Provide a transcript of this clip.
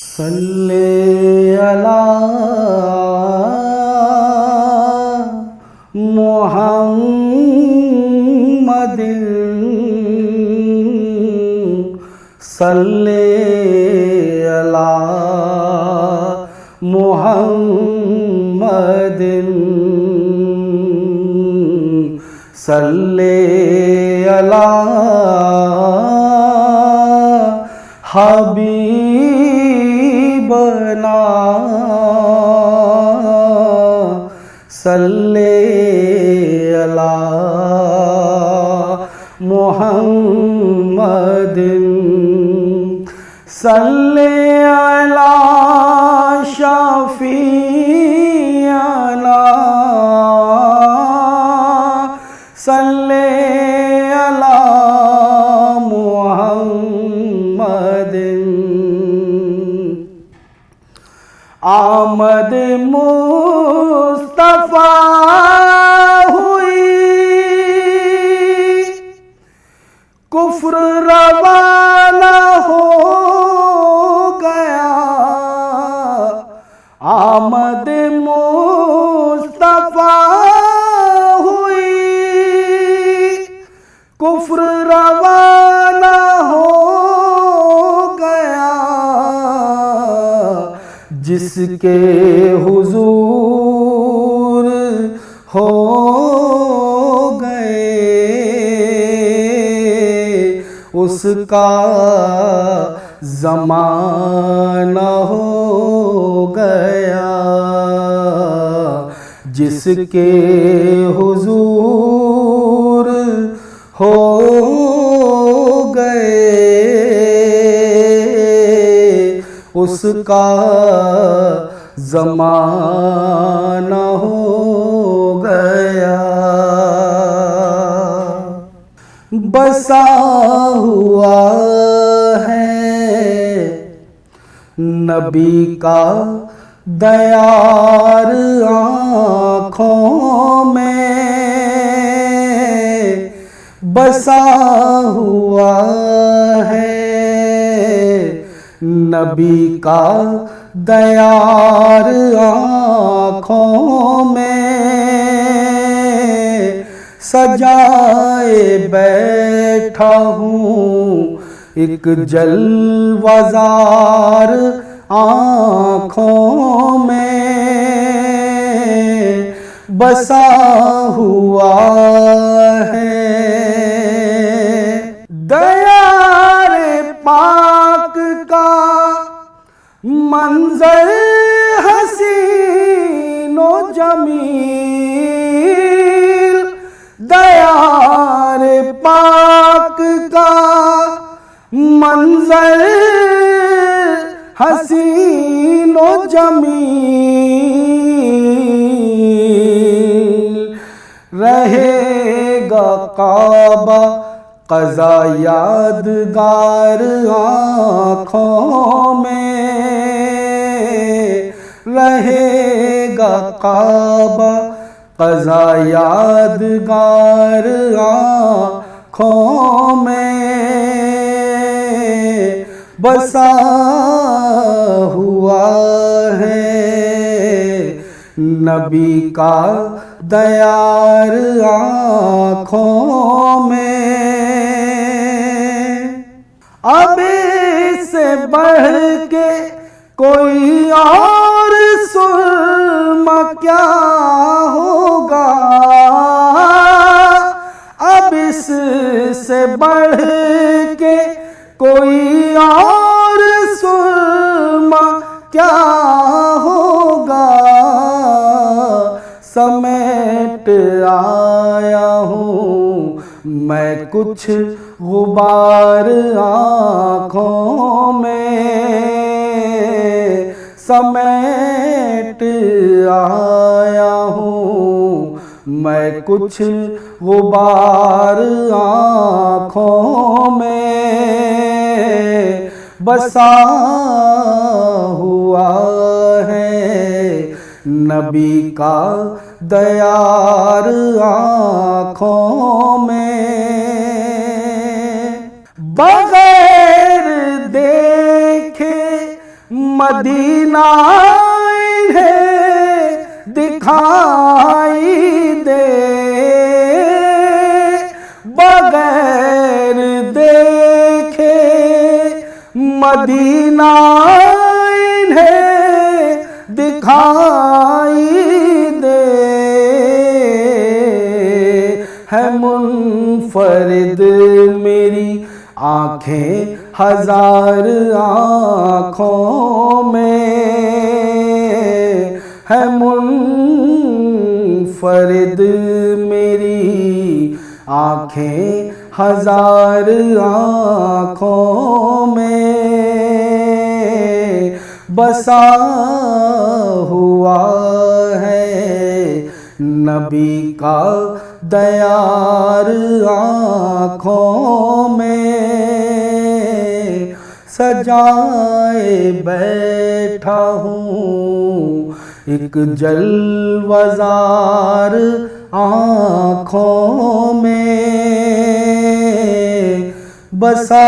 सल्ले अला मुहम्मदिन सल्ले अला मुहम्मदिन सल्ले अला हबीबना सल्ले अला मुहम्मदिन सल्ले अला शफीअना सल्ले अला मुहम्मदिन आमद मुस्तफा हुई कुफ्र रवाना हो गया। आमद मुस्तफा हुई कुफ्र रवाना हो गया। जिसके हुजूर हो गए उसका ज़माना हो गया। जिसके हुजूर हो गए उसका ज़माना हो गया। बसा हुआ है नबी का दयार आँखों में। बसा हुआ है नबी का दयार आँखों में। सजाए बैठा हूँ एक जलवाज़ार आँखों में। बसा हुआ है दयारे पाक का मंजर हसीनो जमील। दयारे पाक का मंजर हसीनो जमील। रहेगा काबा क़ज़ा यादगार आँखों में। रहेगा काबा क़ज़ा यादगार आँखों में। बसा हुआ है नबी का दयार आँखों में। अब इससे बढ़ के कोई और सुरमा क्या होगा। अब इससे बढ़ के कोई और सुरमा क्या होगा। समेट आया हूँ मैं कुछ गुबार आँखों में। समेट आया हूँ मैं कुछ गुबार आँखों में। बसा हुआ है नबी का दयार आँखों में। बगैर देखे मदीना इन्हें दिखाई दे, बगैर देखे मदीना इन्हें दिखाई दे। है मुनफरिद मेरी आँखें हजार आँखों में, है मुनफरिद मेरी आँखें हजार आँखों में। बसा हुआ है नबी का दयार आँखों में, सजाए बैठा हूँ एक जलवज़ार आँखों में। बसा